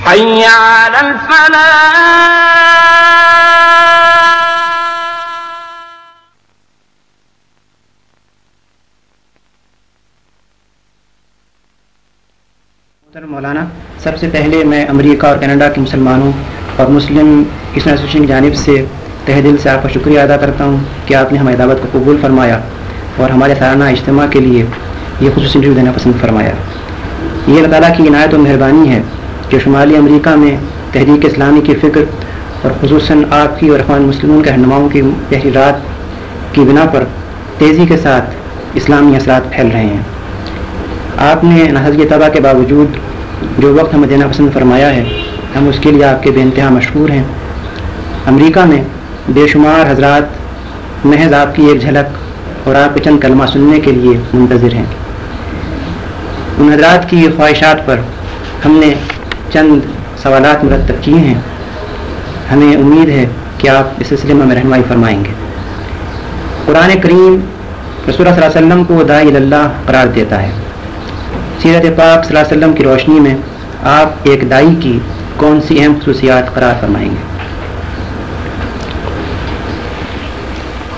حي على الفلاح. مولانا، سب سے پہلے میں امریکہ اور کینیڈا کے مسلمانوں اور مسلم اسٹوڈنٹ ایسوسیشن کی جانب سے تہہ دل سے آپ کا شکریہ ادا کرتا ہوں کہ آپ نے ہماری دعوت کو قبول فرمایا اور ہمارے سالانہ اجتماع کے لیے یہ خصوصی انٹرویو دینا پسند فرمایا. یہ اللہ تعالیٰ کی عنایت و مہربانی ہے کہ شمالی امریکہ میں تحریک اسلامی کی فکر اور خصوصاً آپ کی اور اخوان مسلمون کے رہنماؤں کی تحریرات کی بنا پر تیزی کے ساتھ اسلامی اثرات پھیل رہے ہیں. آپ نے نہض طبع کے باوجود جو وقت ہمیں دینا پسند فرمایا ہے، ہم اس کے لیے آپ کے بے انتہا مشکور ہیں. امریکہ میں بے شمار حضرات محض آپ کی ایک جھلک اور آپ کے چند کلمہ سننے کے لیے منتظر ہیں. ان حضرات کی خواہشات پر ہم نے چند سوالات مرتب کیے ہیں. ہمیں امید ہے کہ آپ اس سلسلے میں رہنمائی فرمائیں گے. قرآن کریم رسول اللہ صلی اللہ علیہ وسلم کو داعی اللہ قرار دیتا ہے. سیرت پاک صلی اللہ علیہ وسلم کی روشنی میں آپ ایک داعی کی کون سی اہم خصوصیات قرار فرمائیں گے؟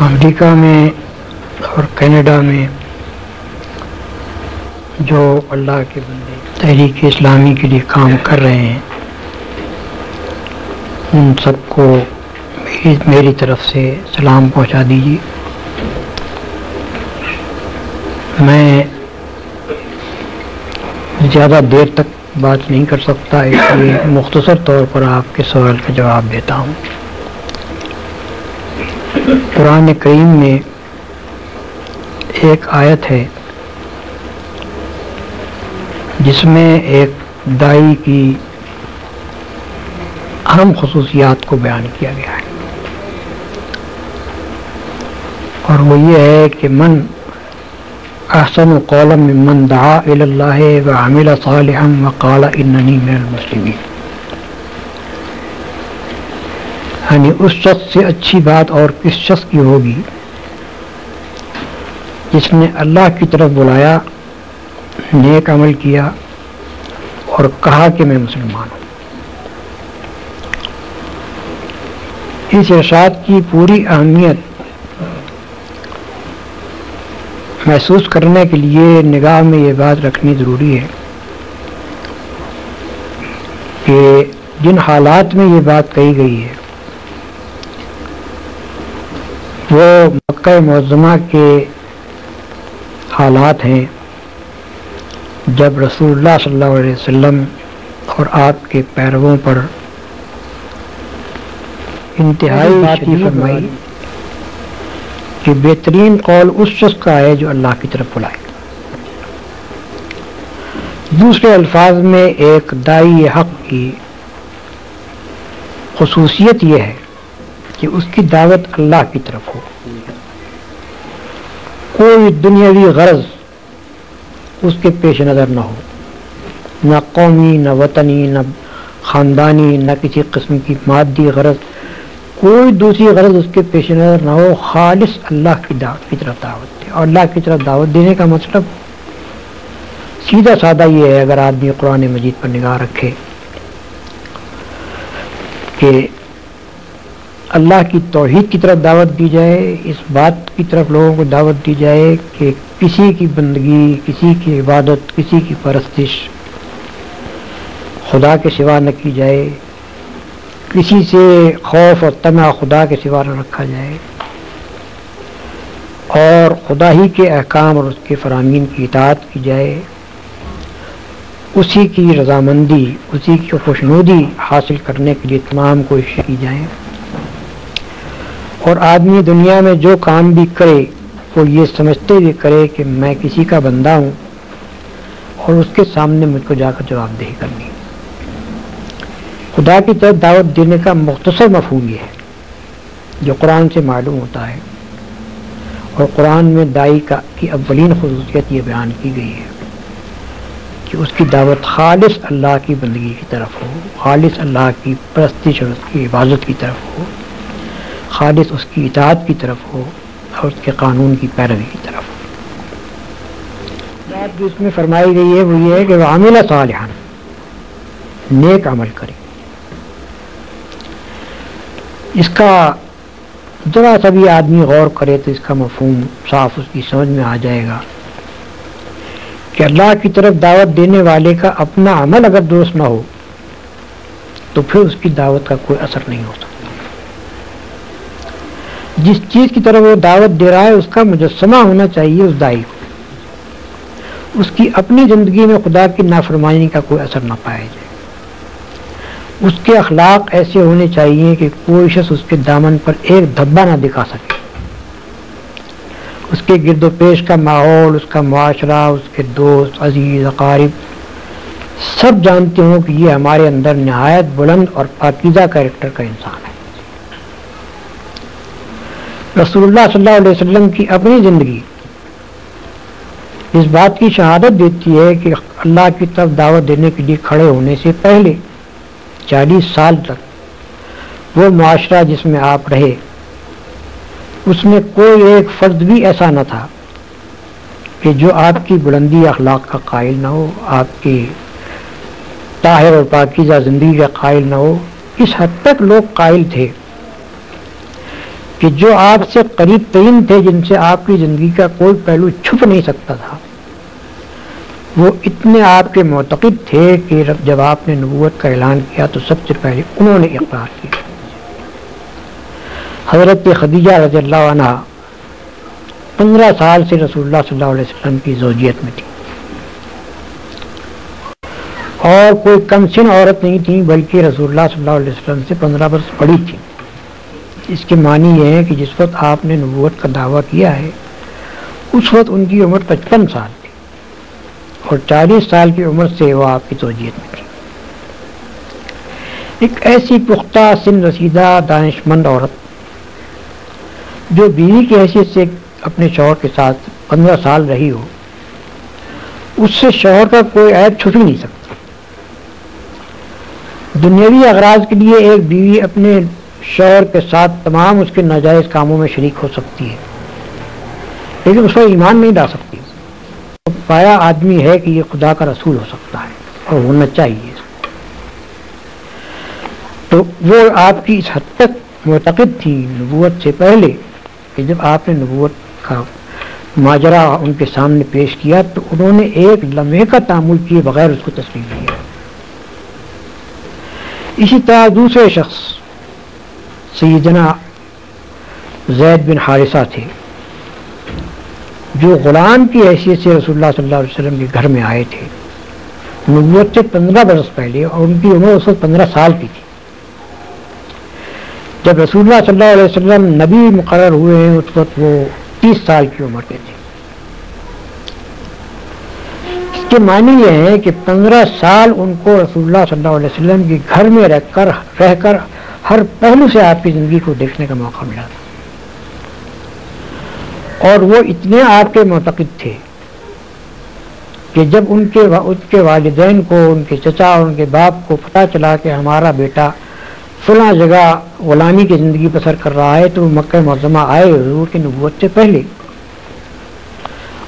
امریکہ میں اور کینیڈا میں جو اللہ کے بندے تحریک اسلامی کے لیے کام کر رہے ہیں، ان سب کو میری طرف سے سلام پہنچا دیجیے. میں زیادہ دیر تک بات نہیں کر سکتا، اس لیے مختصر طور پر آپ کے سوال کا جواب دیتا ہوں. قرآن کریم میں ایک آیت ہے جس میں ایک داعی کی اہم خصوصیات کو بیان کیا گیا ہے، اور وہ یہ ہے کہ من احسن قولا ممن دعا الی اللہ وعمل صالحا وقال اننی من المسلمین. یعنی اس شخص سے اچھی بات اور کس شخص کی ہوگی جس نے اللہ کی طرف بلایا، نیک عمل کیا اور کہا کہ میں مسلمان ہوں. اس ارشاد کی پوری اہمیت محسوس کرنے کے لیے نگاہ میں یہ بات رکھنی ضروری ہے کہ جن حالات میں یہ بات کہی گئی ہے وہ مکہ معظمہ کے حالات ہیں، جب رسول اللہ صلی اللہ علیہ وسلم اور آپ کے پیرووں پر انتہائی شدید فرمائی کہ بہترین قول اس شخص کا ہے جو اللہ کی طرف بلائے. دوسرے الفاظ میں ایک داعی حق کی خصوصیت یہ ہے کہ اس کی دعوت اللہ کی طرف ہو، کوئی دنیاوی غرض اس کے پیش نظر نہ ہو، نہ قومی، نہ وطنی، نہ خاندانی، نہ کسی قسم کی مادی غرض، کوئی دوسری غرض اس کے پیش نظر نہ ہو، خالص اللہ کی دعوت کی طرف دعوت دے. اور اللہ کی طرف دعوت دینے کا مطلب سیدھا سادہ یہ ہے، اگر آدمی قرآن مجید پر نگاہ رکھے، کہ اللہ کی توحید کی طرف دعوت دی جائے، اس بات کی طرف لوگوں کو دعوت دی جائے کہ کسی کی بندگی، کسی کی عبادت، کسی کی پرستش خدا کے سوا نہ کی جائے، کسی سے خوف اور طمع خدا کے سوا نہ رکھا جائے، اور خدا ہی کے احکام اور اس کے فرامین کی اطاعت کی جائے، اسی کی رضامندی، اسی کی خوشنودی حاصل کرنے کے لیے تمام کوششیں کی جائیں. اور آدمی دنیا میں جو کام بھی کرے وہ یہ سمجھتے ہوئے کرے کہ میں کسی کا بندہ ہوں اور اس کے سامنے مجھ کو جا کر جواب دہی کرنی. خدا کی طرف دعوت دینے کا مختصر مفہوم یہ ہے جو قرآن سے معلوم ہوتا ہے، اور قرآن میں داعی کی اولین خصوصیت یہ بیان کی گئی ہے کہ اس کی دعوت خالص اللہ کی بندگی کی طرف ہو، خالص اللہ کی پرستش اور اس کی عبادت کی طرف ہو، خالص اس کی اطاعت کی طرف ہو اور اس کے قانون کی پیروی کی طرف ہو. بات جو اس میں فرمائی گئی ہے وہ یہ ہے کہ وعمل صالحا، نیک عمل کریں. اس کا ذرا سا بھی آدمی غور کرے تو اس کا مفہوم صاف اس کی سمجھ میں آ جائے گا کہ اللہ کی طرف دعوت دینے والے کا اپنا عمل اگر درست نہ ہو تو پھر اس کی دعوت کا کوئی اثر نہیں ہو سکتا. جس چیز کی طرف وہ دعوت دے رہا ہے اس کا مجسمہ ہونا چاہیے اس داعی کو. اس کی اپنی زندگی میں خدا کی نافرمانی کا کوئی اثر نہ پایا جائے. اس کے اخلاق ایسے ہونے چاہیے کہ کوئی شخص اس کے دامن پر ایک دھبا نہ دکھا سکے. اس کے گرد و پیش کا ماحول، اس کا معاشرہ، اس کے دوست، عزیز، اقارب سب جانتے ہوں کہ یہ ہمارے اندر نہایت بلند اور پاکیزہ کیریکٹر کا انسان ہے. رسول اللہ صلی اللہ علیہ وسلم کی اپنی زندگی اس بات کی شہادت دیتی ہے کہ اللہ کی طرف دعوت دینے کے لیے کھڑے ہونے سے پہلے 40 سال تک وہ معاشرہ جس میں آپ رہے اس میں کوئی ایک فرد بھی ایسا نہ تھا کہ جو آپ کی بلندی اخلاق کا قائل نہ ہو، آپ کی طاہر اور پاکیزہ زندگی کا قائل نہ ہو. اس حد تک لوگ قائل تھے کہ جو آپ سے قریب ترین تھے، جن سے آپ کی زندگی کا کوئی پہلو چھپ نہیں سکتا تھا، وہ اتنے آپ کے معتقد تھے کہ جب آپ نے نبوت کا اعلان کیا تو سب سے پہلے انہوں نے اقرار کیا. حضرت خدیجہ رضی اللہ عنہ 15 سال سے رسول اللہ صلی اللہ علیہ وسلم کی زوجیت میں تھی اور کوئی کم سن عورت نہیں تھی بلکہ رسول اللہ صلی اللہ علیہ وسلم سے 15 برس بڑی تھی. اس کے معنی یہ ہے کہ جس وقت آپ نے نبوت کا دعویٰ کیا ہے اس وقت ان کی عمر 55 سال تھی اور 40 سال کی عمر سے وہ آپ کی زوجیت میں تھی. ایک ایسی پختہ سن رسیدہ دانشمند عورت جو بیوی کی حیثیت سے اپنے شوہر کے ساتھ 15 سال رہی ہو، اس سے شوہر کا کوئی عیب چھپ ہی نہیں سکتا. دنیاوی اغراض کے لیے ایک بیوی اپنے شوہر کے ساتھ تمام اس کے ناجائز کاموں میں شریک ہو سکتی ہے لیکن اس پر ایمان نہیں ڈال سکتی. پایا آدمی ہے کہ یہ خدا کا رسول ہو سکتا ہے اور ہونا چاہیے. تو وہ آپ کی اس حد تک معتقد تھی نبوت سے پہلے کہ جب آپ نے نبوت کا ماجرا ان کے سامنے پیش کیا تو انہوں نے ایک لمحے کا تأمل کیے بغیر اس کو تسلیم کیا. اسی طرح دوسرے شخص سیدنا زید بن حارثہ تھے جو غلام کی حیثیت سے رسول اللہ صلی اللہ علیہ وسلم کے گھر میں آئے تھے نبوت سے 15 برس پہلے اور ان کی عمر اس وقت 15 سال کی تھی. جب رسول اللہ صلی اللہ علیہ وسلم نبی مقرر ہوئے ہیں اس وقت وہ 30 سال کی عمر کے تھے. اس کے معنی یہ ہے کہ 15 سال ان کو رسول اللہ صلی اللہ علیہ وسلم کے گھر میں رہ کر ہر پہلو سے آپ کی زندگی کو دیکھنے کا موقع ملا تھا اور وہ اتنے آپ کے معتقد تھے کہ جب ان کے والدین کو، ان کے چچا اور ان کے باپ کو پتہ چلا کہ ہمارا بیٹا فلاں جگہ غلامی کی زندگی بسر کر رہا ہے تو وہ مکہ معظمہ آئے حضور کی نبوت سے پہلے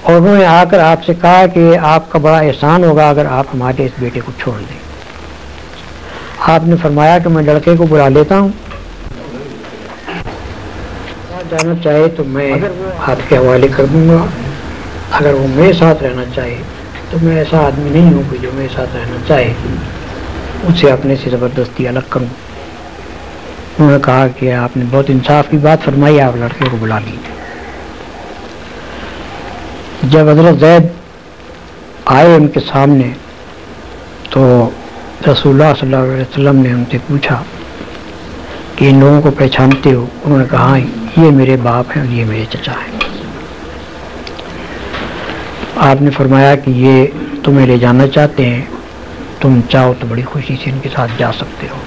اور انہوں نے آ کر آپ سے کہا کہ آپ کا بڑا احسان ہوگا اگر آپ ہمارے اس بیٹے کو چھوڑ دیں. آپ نے فرمایا کہ میں لڑکے کو بلا لیتا ہوں، جانا چاہے تو میں آپ کے حوالے کر دوں گا، اگر وہ میرے ساتھ رہنا چاہے تو میں ایسا آدمی نہیں ہوں کہ جو میرے ساتھ رہنا چاہے اسے اپنے سے زبردستی الگ کروں. انہوں نے کہا کہ آپ نے بہت انصاف کی بات فرمائی، آپ لڑکے کو بلا لیجیے. جب حضرت زید آئے ان کے سامنے تو رسول اللہ صلی اللہ علیہ وسلم نے ان سے پوچھا کہ ان لوگوں کو پہچانتے ہو؟ انہوں نے کہا یہ میرے باپ ہیں اور یہ میرے چچا ہیں. آپ نے فرمایا کہ یہ تمہیں لے جانا چاہتے ہیں، تم چاہو تو بڑی خوشی سے ان کے ساتھ جا سکتے ہو.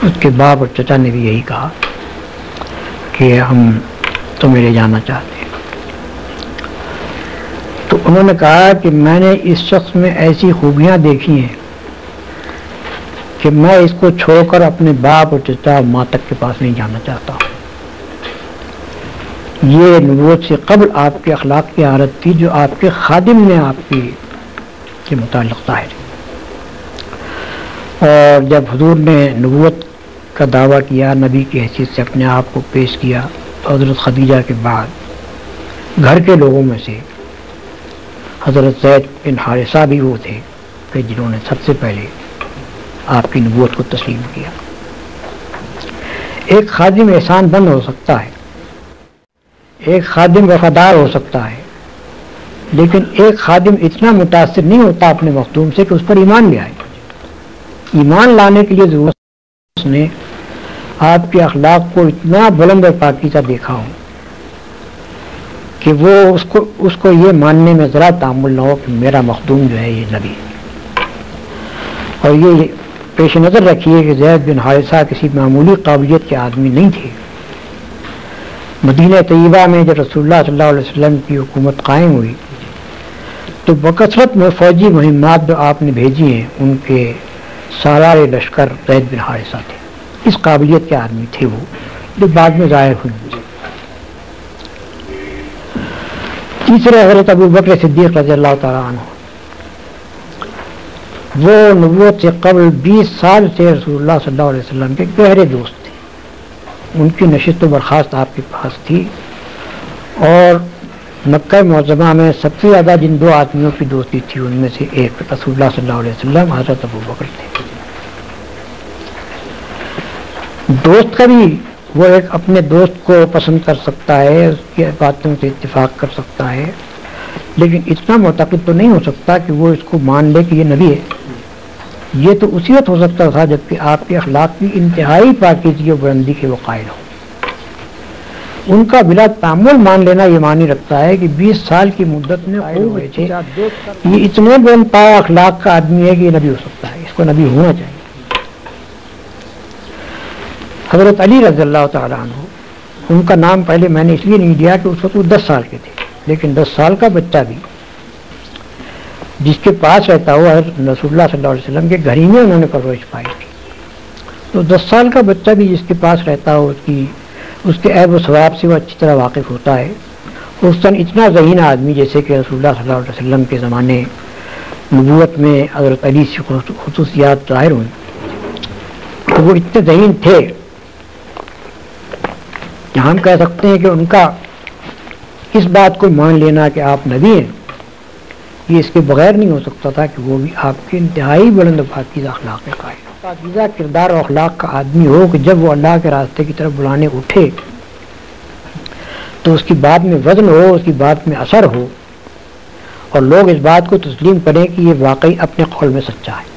اس کے باپ اور چچا نے بھی یہی کہا کہ ہم تمہیں لے جانا چاہتے ہیں. تو انہوں نے کہا کہ میں نے اس شخص میں ایسی خوبیاں دیکھی ہیں کہ میں اس کو چھوڑ کر اپنے باپ اور چچا ماں تک کے پاس نہیں جانا چاہتا. یہ نبوت سے قبل آپ کے اخلاق کی عادت تھی جو آپ کے خادم نے آپ کے متعلق ظاہر ہے. اور جب حضور نے نبوت کا دعویٰ کیا، نبی کی حیثیت سے اپنے آپ کو پیش کیا، تو حضرت خدیجہ کے بعد گھر کے لوگوں میں سے حضرت زید بن حارثہ بھی وہ تھے کہ جنہوں نے سب سے پہلے آپ کی نبوت کو تسلیم کیا۔ ایک خادم احسان بند ہو سکتا ہے، ایک خادم وفادار ہو سکتا ہے، لیکن ایک خادم اتنا متاثر نہیں ہوتا اپنے مخدوم سے کہ اس پر ایمان لے آئے۔ ایمان لانے کے لیے ضرورت اس نے آپ کے اخلاق کو اتنا بلند اور پاکیزہ دیکھا ہو کہ وہ اس کو یہ ماننے میں ذرا تعامل نہ ہو کہ میرا مخدوم جو ہے یہ نبی ہے۔ اور یہ پیش نظر رکھیے کہ زید بن حارثہ کسی معمولی قابلیت کے آدمی نہیں تھے۔ مدینہ طیبہ میں جب رسول اللہ صلی اللہ علیہ وسلم کی حکومت قائم ہوئی تو بکثرت میں فوجی مہمات جو آپ نے بھیجی ہیں ان کے سالار لشکر زید بن حارثہ تھے۔ اس قابلیت کے آدمی تھے وہ، جو بعد میں ظاہر ہوئی۔ تیسرے حضرت ابو بکر صدیق رضی اللہ تعالیٰ عنہ، وہ نبوت سے قبل 20 سال سے رسول اللہ صلی اللہ علیہ وسلم کے گہرے دوست تھے۔ ان کی نشست و برخاست آپ کے پاس تھی، اور مکہ معظمہ میں سب سے زیادہ جن دو آدمیوں کی دوستی تھی ان میں سے ایک رسول اللہ صلی اللہ علیہ وسلم حضرت ابو بکر تھے۔ دوست کا بھی وہ ایک اپنے دوست کو پسند کر سکتا ہے، اس کی باتوں سے اتفاق کر سکتا ہے، لیکن اتنا معتقد تو نہیں ہو سکتا کہ وہ اس کو مان لے کہ یہ نبی ہے۔ یہ تو اسی وقت ہو سکتا تھا جبکہ آپ کے اخلاق کی انتہائی پاکیزگی و بلندی کے وہ قائل ہوں۔ ان کا بلا تعامل مان لینا یہ معنی رکھتا ہے کہ 20 سال کی مدت میں قائل ہوئے تھے یہ اتنے بلند پایا اخلاق کا آدمی ہے کہ یہ نبی ہو سکتا ہے، اس کو نبی ہونا چاہیے۔ حضرت علی رضی اللہ تعالیٰ عنہ، ان کا نام پہلے میں نے اس لیے نہیں دیا کہ اس وقت وہ 10 سال کے تھے، لیکن 10 سال کا بچہ بھی جس کے پاس رہتا ہوا رسول اللہ صلی اللہ علیہ وسلم کے گھر ہی میں انہوں نے پرورش پائی تھی، تو 10 سال کا بچہ بھی جس کے پاس رہتا ہو اس کے عیب و ثواب سے وہ اچھی طرح واقف ہوتا ہے۔ اس سن اتنا ذہین آدمی جیسے کہ رسول اللہ صلی اللہ علیہ وسلم کے زمانے نبوت میں حضرت علی سے خصوصیات ظاہر ہوئی، تو وہ اتنے ذہین تھے کہ ہم کہہ سکتے ہیں کہ ان کا اس بات کو مان لینا کہ آپ نبی ہیں یہ اس کے بغیر نہیں ہو سکتا تھا کہ وہ بھی آپ کے انتہائی بلند و پاکیزہ اخلاق کے قائل، پاکیزہ کردار اور اخلاق کا آدمی ہو کہ جب وہ اللہ کے راستے کی طرف بلانے اٹھے تو اس کی بات میں وزن ہو، اس کی بات میں اثر ہو، اور لوگ اس بات کو تسلیم کریں کہ یہ واقعی اپنے قول میں سچا ہے۔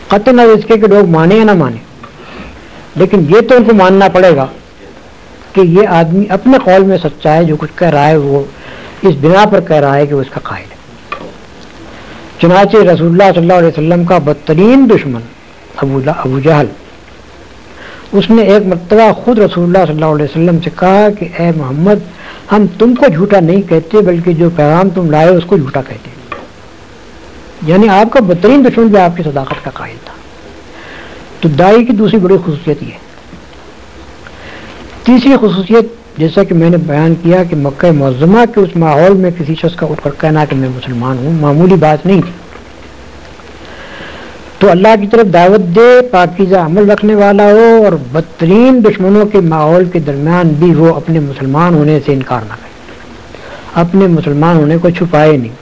قطع نظر اس کے کہ لوگ مانے یا نہ مانے، لیکن یہ تو ان کو ماننا پڑے گا کہ یہ آدمی اپنے قول میں سچا ہے، جو کچھ کہہ رہا ہے وہ اس بنا پر کہہ رہا ہے کہ وہ اس کا قائل ہے۔ چنانچہ رسول اللہ صلی اللہ علیہ وسلم کا بدترین دشمن ابو جہل، اس نے ایک مرتبہ خود رسول اللہ صلی اللہ علیہ وسلم سے کہا کہ اے محمد، ہم تم کو جھوٹا نہیں کہتے بلکہ جو پیغام تم لائے اس کو جھوٹا کہتے ہیں۔ یعنی آپ کا بدترین دشمن بھی آپ کی صداقت کا قائل تھا۔ تو داعی کی دوسری بڑی خصوصیت یہ ہے۔ تیسری خصوصیت جیسا کہ میں نے بیان کیا کہ مکہ معظمہ کے اس ماحول میں کسی شخص کا اٹھ کر کہنا کہ میں مسلمان ہوں معمولی بات نہیں تھی، تو اللہ کی طرف دعوت دے، پاکیزہ عمل رکھنے والا ہو، اور بدترین دشمنوں کے ماحول کے درمیان بھی وہ اپنے مسلمان ہونے سے انکار نہ کرے، اپنے مسلمان ہونے کو چھپائے نہیں،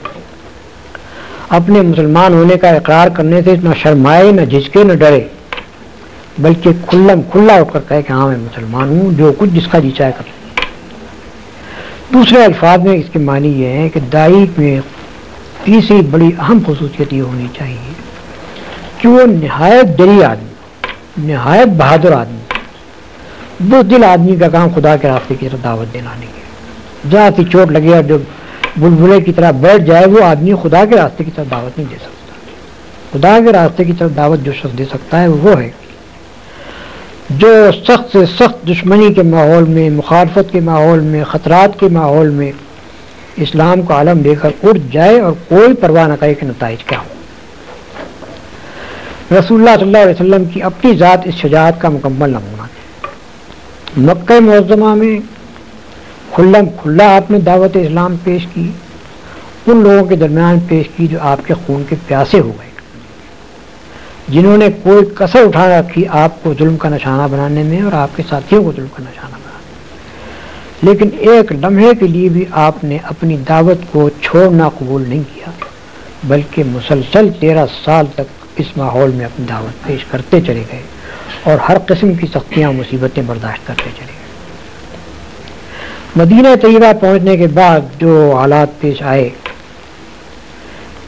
اپنے مسلمان ہونے کا اقرار کرنے سے نہ شرمائے، نہ جھجکے، نہ ڈرے، بلکہ کھلم کھلا ہو کر کہے کہ ہاں میں مسلمان ہوں، جو کچھ جس کا جی چاہے کر لیں۔ دوسرے الفاظ میں اس کے معنی یہ ہے کہ داعی میں تیسری بڑی اہم خصوصیت یہ ہونی چاہیے کہ وہ نہایت جری آدمی، نہایت بہادر آدمی، بزدل آدمی کا کام خدا کے راستے کی طرف دعوت دینا نہیں ہے۔ جہاں سی چوٹ لگے اور جو بلبلے کی طرح بیٹھ جائے وہ آدمی خدا کے راستے کی طرف دعوت نہیں دے سکتا۔ خدا کے راستے کی طرف دعوت جو شخص دے سکتا ہے وہ ہے جو سخت سے سخت دشمنی کے ماحول میں، مخالفت کے ماحول میں، خطرات کے ماحول میں اسلام کا عالم لے کر اٹھ جائے اور کوئی پرواہ نہ کرے کہ نتائج کیا ہو۔ رسول اللہ صلی اللہ علیہ وسلم کی اپنی ذات اس شجاعت کا مکمل نمونہ ہے۔ مکہ معظمہ میں کھلم کھلا آپ نے دعوت اسلام پیش کی، ان لوگوں کے درمیان پیش کی جو آپ کے خون کے پیاسے ہو گئے، جنہوں نے کوئی کسر اٹھا رکھی آپ کو ظلم کا نشانہ بنانے میں اور آپ کے ساتھیوں کو ظلم کا نشانہ بنانے میں، لیکن ایک لمحے کے لیے بھی آپ نے اپنی دعوت کو چھوڑنا قبول نہیں کیا، بلکہ مسلسل 13 سال تک اس ماحول میں اپنی دعوت پیش کرتے چلے گئے اور ہر قسم کی سختیاں مصیبتیں برداشت کرتے چلے گئے۔ مدینہ طیبہ پہنچنے کے بعد جو حالات پیش آئے،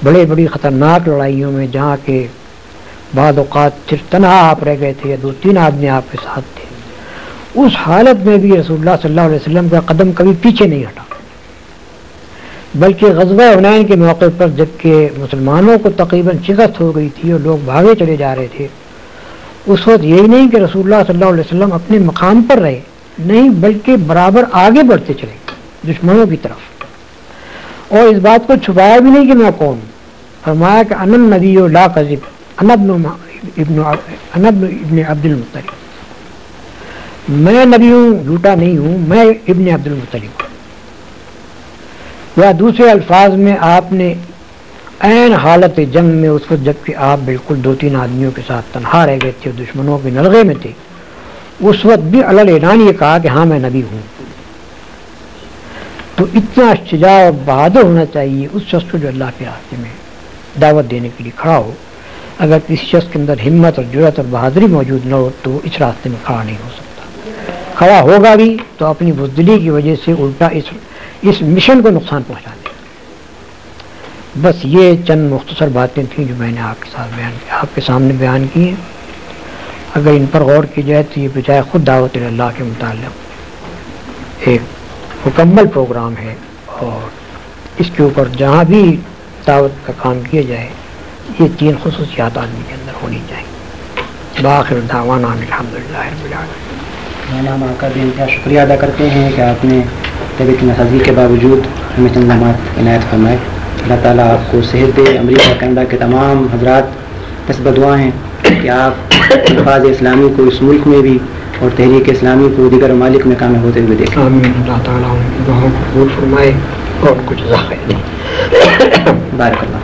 بڑی بڑی خطرناک لڑائیوں میں جہاں کہ بعض اوقات صرف تنہا آپ رہ گئے تھے یا 2-3 آدمی آپ کے ساتھ تھے، اس حالت میں بھی رسول اللہ صلی اللہ علیہ وسلم کا قدم کبھی پیچھے نہیں ہٹا، بلکہ غزوہ حنین کے موقع پر جبکہ مسلمانوں کو تقریباً شکست ہو گئی تھی اور لوگ بھاگے چلے جا رہے تھے، اس وقت یہی نہیں کہ رسول اللہ صلی اللہ علیہ وسلم اپنے مقام پر رہے، نہیں بلکہ برابر آگے بڑھتے چلے دشمنوں کی طرف، اور اس بات کو چھپایا بھی نہیں کہ میں کون ہوں۔ فرمایا کہ انا النبی لا کذب، انا ابن عبد المطلب، میں نبی ہوں، جھوٹا نہیں ہوں، میں ابن عبد المطلب ہوں۔ یا دوسرے الفاظ میں آپ نے عین حالت جنگ میں اس وقت جبکہ آپ بالکل 2-3 آدمیوں کے ساتھ تنہا رہ گئے تھے، دشمنوں کے نلغے میں تھے، اس وقت بھی علل اعلان یہ کہا کہ ہاں میں نبی ہوں۔ تو اتنا شجاع اور بہادر ہونا چاہیے اس شخص کو جو اللہ کے راستے میں دعوت دینے کے لیے کھڑا ہو۔ اگر کسی شخص کے اندر ہمت اور جرأت اور بہادری موجود نہ ہو تو اس راستے میں کھڑا نہیں ہو سکتا، کھڑا ہوگا بھی تو اپنی بزدلی کی وجہ سے الٹا اس مشن کو نقصان پہنچا دے گا۔ بس یہ چند مختصر باتیں تھیں جو میں نے آپ کے سامنے بیان کی ہیں۔ اگر ان پر غور کی جائے تو یہ بجائے خود دعوت اللہ کے متعلق ایک مکمل پروگرام ہے، اور اس کے اوپر جہاں بھی دعوت کا کام کیا جائے یہ 3 خصوصیات آدمی کے اندر ہونی چاہیے۔ بآخر دعوانا الحمدللہ رب العالمین۔ ہم آپ کا بھی انتہا شکریہ ادا کرتے ہیں کہ آپ نے طبیعت ناسازی کے باوجود ہمیں چند لمحات عنایت فرمائے۔ اللہ تعالیٰ آپ کو صحت دے۔ امریکہ کینیڈا کے تمام حضرات اس بدعا ہیں کہ آپ الفاظ اسلامی کو اس ملک میں بھی اور تحریک اسلامی کو دیگر ممالک میں کامیاب ہوتے ہوئے دیکھیں۔ آمین۔ اللہ تعالیٰ ان کی دعاؤں کو قبول فرمائے اور کچھ ذخائر دیں۔ بارک اللہ۔